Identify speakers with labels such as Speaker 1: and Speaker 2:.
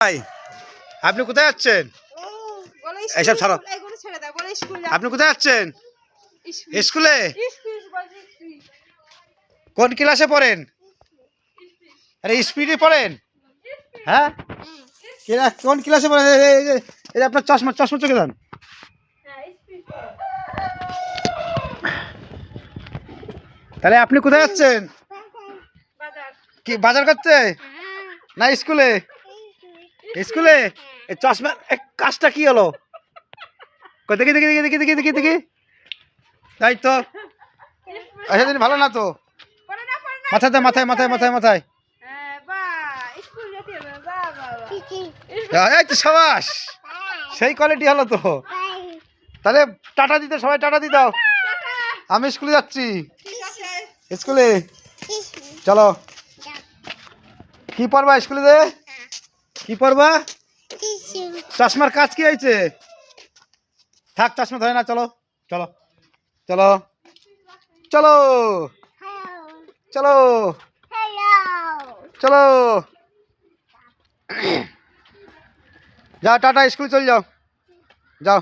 Speaker 1: ভাই আপনি কোথায় যাচ্ছেন? এইসব ছাড়ো। আপনি কোথায় যাচ্ছেন? স্কুলে? কোন ক্লাসে পড়েন? আরে স্পিডে পড়েন? হ্যাঁ, কোন ক্লাসে পড়েন? এই যে আপনার চশমা চশমা চোখে দেন। তাহলে আপনি কোথায় যাচ্ছেন? কি বাজার করতে না স্কুলে? স্কুলে এই চশমা কাজটা কি হলো? দেখি দেখি দেখি দেখি দেখি দেখি দেখি তাই তো সেদিন ভালো না তো। মাথায় মাথায় মাথায় মাথায় মাথায় এই তো সাবাস, সেই কোয়ালিটি হলো তো। তাহলে টাটা দিতে, সবাই টাটা দি দাও। আমি স্কুলে যাচ্ছি। স্কুলে চলো। কি পড়বা স্কুলে? যে কি পড়বা? চশমার কাজ কি হয়েছে? থাক, চশমা ধরে না। চলো চলো চলো চলো চলো চলো যাও, টাটা, স্কুলে চলে যাও, যাও।